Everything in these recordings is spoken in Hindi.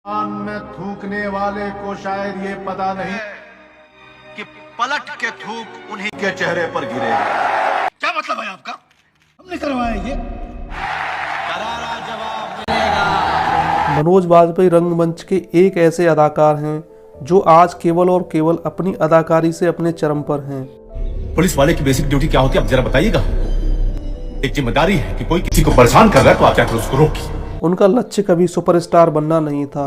कान में थूकने वाले को शायद ये पता नहीं कि पलट के थूक उन्हीं के चेहरे पर गिरेगा। क्या मतलब है आपका? हमने करवाया ये। करारा जवाब मिलेगा। मनोज वाजपेयी रंगमंच के एक ऐसे अदाकार हैं जो आज केवल और केवल अपनी अदाकारी से अपने चरम पर हैं। पुलिस वाले की बेसिक ड्यूटी क्या होती है आप जरा बताइएगा। एक जिम्मेदारी है कि कोई किसी को परेशान कर रहा है तो आप जाकर उसको रोकिए। उनका लक्ष्य कभी सुपरस्टार बनना नहीं था,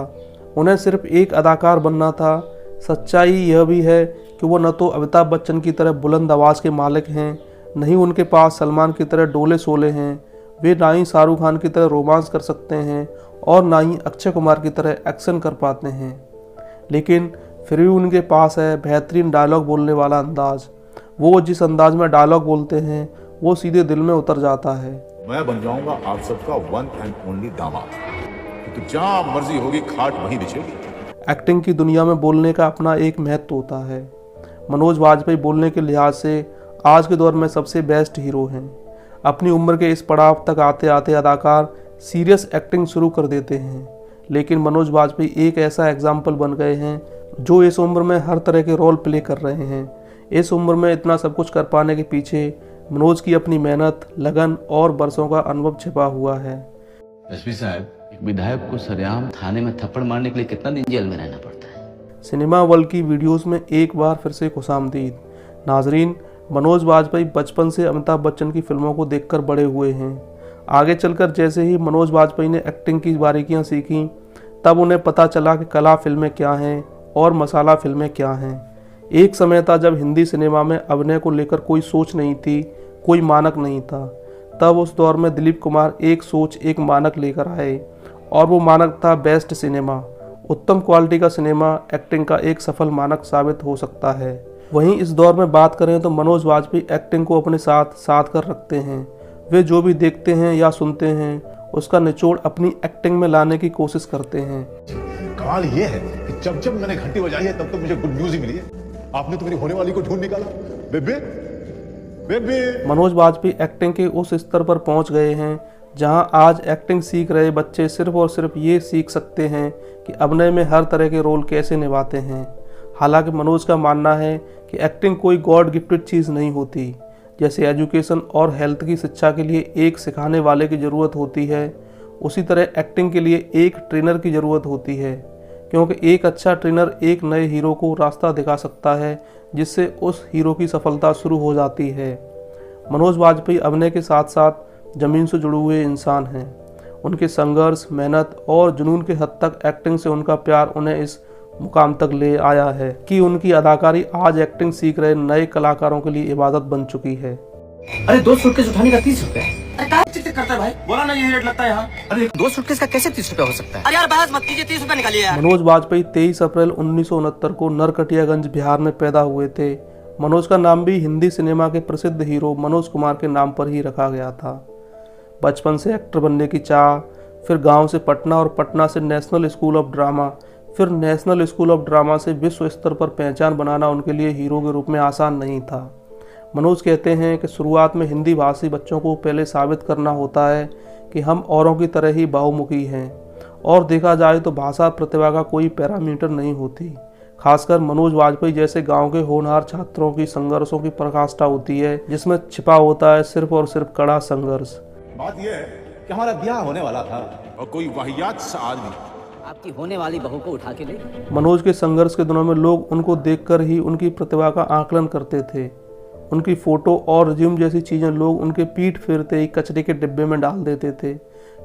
उन्हें सिर्फ एक अदाकार बनना था। सच्चाई यह भी है कि वो न तो अमिताभ बच्चन की तरह बुलंद आवाज़ के मालिक हैं, न ही उनके पास सलमान की तरह डोले सोले हैं। वे ना ही शाहरुख खान की तरह रोमांस कर सकते हैं और ना ही अक्षय कुमार की तरह एक्शन कर पाते हैं, लेकिन फिर भी उनके पास है बेहतरीन डायलॉग बोलने वाला अंदाज। वो जिस अंदाज में डायलॉग बोलते हैं वो सीधे दिल में उतर जाता है। मैं बन जाऊंगा आप सबका वन एंड ओनली दामाद, क्योंकि जहां मर्जी होगी खाट वहीं बिछेगी। एक्टिंग की दुनिया में बोलने का अपना एक महत्व होता है। मनोज वाजपेयी बोलने के लिहाज से आज के दौर में सबसे बेस्ट हीरो हैं। अपनी उम्र के इस पड़ाव तक आते आते अदाकार सीरियस एक्टिंग शुरू कर देते हैं, लेकिन मनोज वाजपेयी एक ऐसा एग्जाम्पल बन गए हैं जो इस उम्र में हर तरह के रोल प्ले कर रहे हैं। इस उम्र में इतना सब कुछ कर पाने के पीछे मनोज की अपनी मेहनत, लगन और बरसों का अनुभव छिपा हुआ है। एसपी साहब, एक विधायक को सरेआम थाने में थप्पड़ मारने के लिए कितना दिन जेल में रहना पड़ता है? सिनेमा वर्ल्ड की वीडियोस में एक बार फिर से खुशामदीद। नाजरीन, मनोज वाजपेयी बचपन से अमिताभ बच्चन की फिल्मों को देखकर बड़े हुए हैं। आगे चलकर जैसे ही मनोज वाजपेयी ने एक्टिंग की बारीकियां सीखी, तब उन्हें पता चला कि कला फिल्में क्या हैं और मसाला फिल्में क्या हैं। एक समय था जब हिंदी सिनेमा में अभिनय को लेकर कोई सोच नहीं थी, कोई मानक नहीं था। तब उस दौर में दिलीप कुमार एक सोच, एक मानक लेकर आए और वो मानक था बेस्ट सिनेमा। उत्तम क्वालिटी का सिनेमा एक्टिंग का एक सफल मानक साबित हो सकता है। वहीं इस दौर में बात करें तो मनोज वाजपेयी एक्टिंग को अपने साथ साथ कर रखते हैं। वे जो भी देखते हैं या सुनते हैं उसका निचोड़ अपनी एक्टिंग में लाने की कोशिश करते हैं। कमाल ये है कि जब जब मैंने घंटी बजाई है तब तक मुझे गुड न्यूज ही मिली है। आपने तो मेरी होने वाली को ढूंढ निकाला। बेबे बेबे। मनोज वाजपेयी एक्टिंग के उस स्तर पर पहुंच गए हैं जहां आज एक्टिंग सीख रहे बच्चे सिर्फ और सिर्फ ये सीख सकते हैं कि अभिनय में हर तरह के रोल कैसे निभाते हैं। हालांकि मनोज का मानना है कि एक्टिंग कोई गॉड गिफ्टेड चीज़ नहीं होती। जैसे एजुकेशन और हेल्थ की शिक्षा के लिए एक सिखाने वाले की ज़रूरत होती है, उसी तरह एक्टिंग के लिए एक ट्रेनर की ज़रूरत होती है, क्योंकि एक अच्छा ट्रेनर एक नए हीरो को रास्ता दिखा सकता है जिससे उस हीरो की सफलता शुरू हो जाती है। मनोज वाजपेयी अभिनय के साथ साथ ज़मीन से जुड़े हुए इंसान हैं। उनके संघर्ष, मेहनत और जुनून के हद तक एक्टिंग से उनका प्यार उन्हें इस मुकाम तक ले आया है कि उनकी अदाकारी आज एक्टिंग सीख रहे नए कलाकारों के लिए इबादत बन चुकी है। अरे 2 सूटकेस उठाने का 30 रुपए। अरे क्या चिक करता है भाई? बोला ना ये रेट लगता है यहाँ। अरे 2 सूटकेस का कैसे 30 रुपए हो सकता है? अरे यार बहस मत कीजिए, 30 रुपए निकालिए यार। मनोज वाजपेयी 23 अप्रैल 1969 को नरकटियागंज, बिहार में पैदा हुए थे। मनोज का नाम भी हिंदी सिनेमा के प्रसिद्ध हीरो मनोज कुमार के नाम पर ही रखा गया था। बचपन से एक्टर बनने की चाह, फिर गांव से पटना और पटना से नेशनल स्कूल ऑफ ड्रामा, फिर नेशनल स्कूल ऑफ ड्रामा से विश्व स्तर पर पहचान बनाना उनके लिए हीरो के रूप में आसान नहीं था। मनोज कहते हैं कि शुरुआत में हिंदी भाषी बच्चों को पहले साबित करना होता है कि हम औरों की तरह ही बहुमुखी हैं, और देखा जाए तो भाषा प्रतिभा का कोई पैरामीटर नहीं होती। खासकर मनोज वाजपेयी जैसे गांव के होनहार छात्रों की संघर्षों की पराकाष्ठा होती है, जिसमें छिपा होता है सिर्फ और सिर्फ कड़ा संघर्ष। बात यह है कि हमारा ब्याह होने वाला था और कोई वाहियात सा आदमी आपकी होने वाली बहू को उठा के ले। मनोज के संघर्ष के दिनों में लोग उनको देखकर ही उनकी प्रतिभा का आकलन करते थे। उनकी फोटो और रिज्यूम जैसी चीज़ें लोग उनके पीठ फेरते ही कचरे के डिब्बे में डाल देते थे।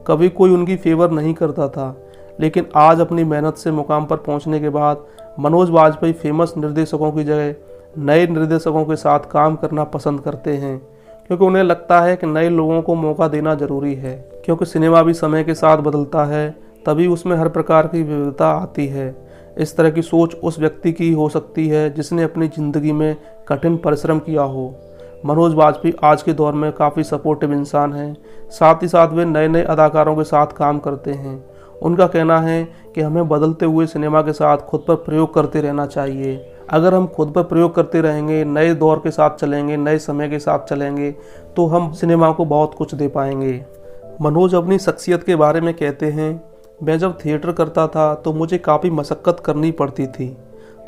कभी कोई उनकी फेवर नहीं करता था, लेकिन आज अपनी मेहनत से मुकाम पर पहुंचने के बाद मनोज वाजपेयी फेमस निर्देशकों की जगह नए निर्देशकों के साथ काम करना पसंद करते हैं, क्योंकि उन्हें लगता है कि नए लोगों को मौका देना ज़रूरी है। क्योंकि सिनेमा भी समय के साथ बदलता है, तभी उसमें हर प्रकार की विविधता आती है। इस तरह की सोच उस व्यक्ति की हो सकती है जिसने अपनी ज़िंदगी में कठिन परिश्रम किया हो। मनोज वाजपेयी आज के दौर में काफ़ी सपोर्टिव इंसान हैं। साथ ही साथ वे नए नए अदाकारों के साथ काम करते हैं। उनका कहना है कि हमें बदलते हुए सिनेमा के साथ खुद पर प्रयोग करते रहना चाहिए। अगर हम खुद पर प्रयोग करते रहेंगे, नए दौर के साथ चलेंगे, नए समय के साथ चलेंगे, तो हम सिनेमा को बहुत कुछ दे पाएंगे। मनोज अपनी शख्सियत के बारे में कहते हैं मैं जब थिएटर करता था तो मुझे काफ़ी मशक्क़त करनी पड़ती थी,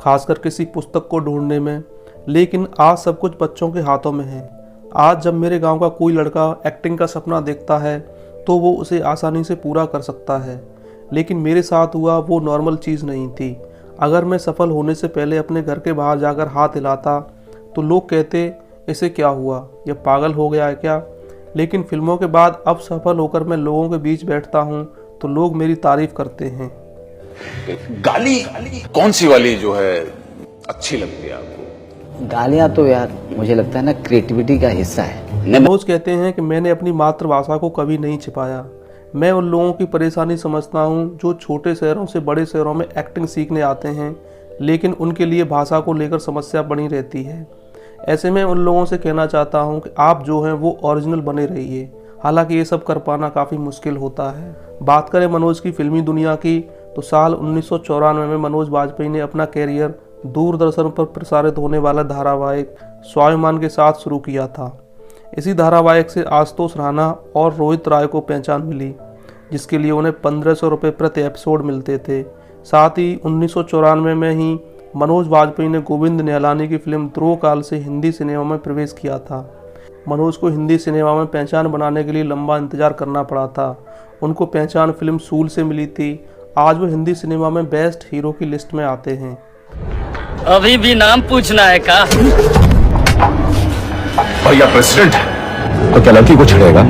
खासकर किसी पुस्तक को ढूंढने में, लेकिन आज सब कुछ बच्चों के हाथों में है। आज जब मेरे गांव का कोई लड़का एक्टिंग का सपना देखता है तो वो उसे आसानी से पूरा कर सकता है, लेकिन मेरे साथ हुआ वो नॉर्मल चीज़ नहीं थी। अगर मैं सफल होने से पहले अपने घर के बाहर जाकर हाथ हिलाता तो लोग कहते इसे क्या हुआ, यह पागल हो गया है क्या। लेकिन फिल्मों के बाद अब सफल होकर मैं लोगों के बीच बैठता हूँ तो लोग मेरी तारीफ करते हैं। गाली कौन सी वाली जो है अच्छी लगती है आपको? गालियाँ तो यार मुझे लगता है ना क्रिएटिविटी का हिस्सा है। मनोज कहते हैं कि मैंने अपनी मातृभाषा को कभी नहीं छिपाया। मैं उन लोगों की परेशानी समझता हूँ जो छोटे शहरों से बड़े शहरों में एक्टिंग सीखने आते हैं, लेकिन उनके लिए भाषा को लेकर समस्या बनी रहती है। ऐसे में उन लोगों से कहना चाहता हूँ कि आप जो हैं वो ओरिजिनल बने रहिए, हालांकि ये सब कर पाना काफ़ी मुश्किल होता है। बात करें मनोज की फिल्मी दुनिया की तो साल 1994 में मनोज वाजपेयी ने अपना कैरियर दूरदर्शन पर प्रसारित होने वाला धारावाहिक स्वाभिमान के साथ शुरू किया था। इसी धारावाहिक से आशुतोष राणा और रोहित राय को पहचान मिली, जिसके लिए उन्हें 1500 रुपये प्रति एपिसोड मिलते थे। साथ ही 1994 में ही मनोज वाजपेयी ने गोविंद निहलानी की फिल्म ध्रुव काल से हिंदी सिनेमा में प्रवेश किया था। मनोज को हिंदी सिनेमा में पहचान बनाने के लिए लंबा इंतजार करना पड़ा था। उनको पहचान फिल्म सूल से मिली थी। आज वो हिंदी सिनेमा में बेस्ट हीरो की लिस्ट में आते हैं। अभी भी नाम पूछना है का? भैया प्रेसिडेंट है तो क्या लड़की को छड़ेगा?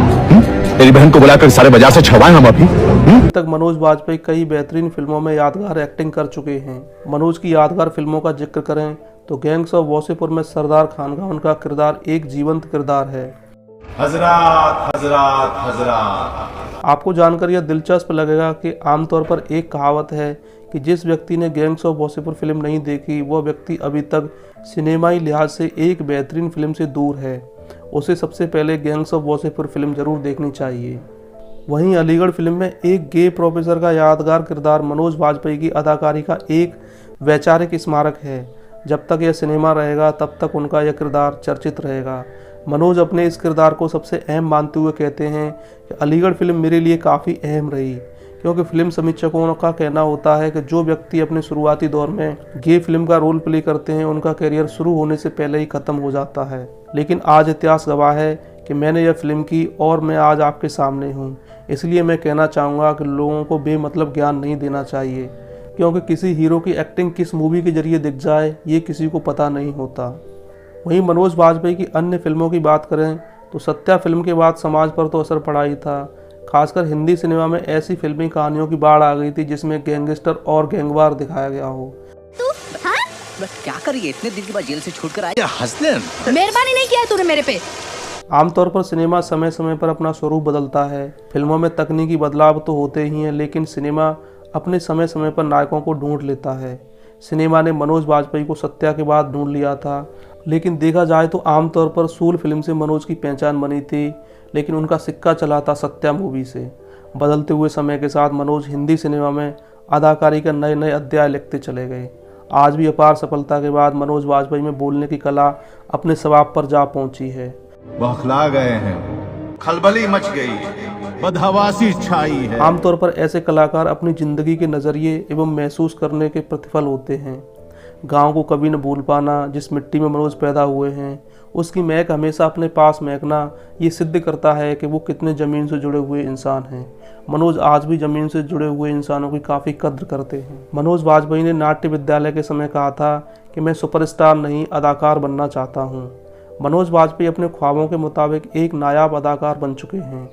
तेरी बहन को बुलाकर सारे बाजार से छड़वाएं हम अभी। अभी तक मनोज वाजपेयी कई बेहतरीन फिल्मों में यादगार एक्टिंग कर चुके हैं। मनोज की यादगार फिल्मों का जिक्र करें तो गैंग्स ऑफ वासेपुर में सरदार खान का उनका किरदार एक जीवंत किरदार है। हजरात हजरात हजरात, आपको जानकर यह दिलचस्प लगेगा कि आमतौर पर एक कहावत है कि जिस व्यक्ति ने गैंग्स ऑफ वासेपुर फिल्म नहीं देखी वह व्यक्ति अभी तक सिनेमाई लिहाज से एक बेहतरीन फिल्म से दूर है। उसे सबसे पहले गैंग्स ऑफ वासेपुर फिल्म जरूर देखनी चाहिए। वहीं अलीगढ़ फिल्म में एक गे प्रोफेसर का यादगार किरदार मनोज वाजपेयी की अदाकारी का एक वैचारिक स्मारक है। जब तक यह सिनेमा रहेगा तब तक उनका यह किरदार चर्चित रहेगा। मनोज अपने इस किरदार को सबसे अहम मानते हुए कहते हैं कि अलीगढ़ फिल्म मेरे लिए काफ़ी अहम रही, क्योंकि फिल्म समीक्षकों का कहना होता है कि जो व्यक्ति अपने शुरुआती दौर में गे फिल्म का रोल प्ले करते हैं उनका करियर शुरू होने से पहले ही ख़त्म हो जाता है। लेकिन आज इतिहास गवाह है कि मैंने यह फिल्म की और मैं आज आपके सामने हूँ। इसलिए मैं कहना चाहूँगा कि लोगों को बेमतलब ज्ञान नहीं देना चाहिए, क्योंकि किसी हीरो की एक्टिंग किस मूवी के जरिए दिख जाए ये किसी को पता नहीं होता। वहीं मनोज वाजपेयी की अन्य फिल्मों की बात करें तो सत्या फिल्म के बाद समाज पर तो असर पड़ा ही था। खासकर हिंदी सिनेमा में ऐसी फिल्मी कहानियों की बाढ़ आ गई थी जिसमें गैंगस्टर और गैंगवार दिखाया गया हो। हाँ? बस क्या करिए, इतने दिन के बाद जेल से छूटकर आए। मेहरबानी नहीं किया है तूने मेरे पे। आमतौर पर सिनेमा समय समय पर अपना स्वरूप बदलता है। फिल्मों में तकनीकी बदलाव तो होते ही हैं, लेकिन सिनेमा अपने समय समय पर नायकों को ढूंढ लेता है। सिनेमा ने मनोज वाजपेयी को सत्या के बाद ढूंढ लिया था, लेकिन देखा जाए तो आमतौर पर सूल फिल्म से मनोज की पहचान बनी थी, लेकिन उनका सिक्का चला था सत्या मूवी से। बदलते हुए समय के साथ मनोज हिंदी सिनेमा में अदाकारी के नए नए अध्याय लिखते चले गए। आज भी अपार सफलता के बाद मनोज वाजपेयी में बोलने की कला अपने स्वभाव पर जा पहुंची है। बौखला गए हैं, खलबली मच गई है, बदहवासी छाई है। आमतौर पर ऐसे कलाकार अपनी जिंदगी के नज़रिए एवं महसूस करने के प्रतिफल होते हैं। गांव को कभी न भूल पाना, जिस मिट्टी में मनोज पैदा हुए हैं उसकी महक हमेशा अपने पास महकना, ये सिद्ध करता है कि वो कितने ज़मीन से जुड़े हुए इंसान हैं। मनोज आज भी ज़मीन से जुड़े हुए इंसानों की काफ़ी कद्र करते हैं। मनोज वाजपेयी ने नाट्य विद्यालय के समय कहा था कि मैं सुपरस्टार नहीं अदाकार बनना चाहता हूँ। मनोज वाजपेयी अपने ख्वाबों के मुताबिक एक नायाब अदाकार बन चुके हैं।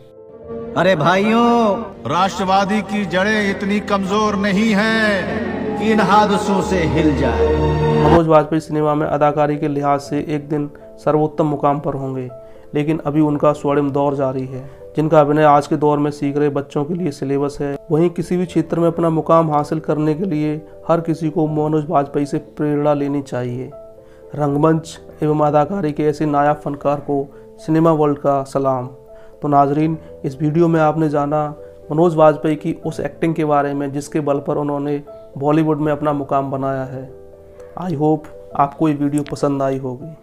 अरे भाइयों, राष्ट्रवादी की जड़ें इतनी कमजोर नहीं हैं कि इन हादसों से हिल जाए। मनोज वाजपेयी सिनेमा में अदाकारी के लिहाज से एक दिन सर्वोत्तम मुकाम पर होंगे, लेकिन अभी उनका स्वर्णिम दौर जारी है। जिनका अभिनय आज के दौर में सीख रहे बच्चों के लिए सिलेबस है। वहीं किसी भी क्षेत्र में अपना मुकाम हासिल करने के लिए हर किसी को मनोज वाजपेयी से प्रेरणा लेनी चाहिए। रंगमंच एवं अदाकारी के ऐसे नायाब फनकार को सिनेमा वर्ल्ड का सलाम। तो नाजरीन, इस वीडियो में आपने जाना मनोज वाजपेयी की उस एक्टिंग के बारे में जिसके बल पर उन्होंने बॉलीवुड में अपना मुकाम बनाया है। आई होप आपको ये वीडियो पसंद आई होगी।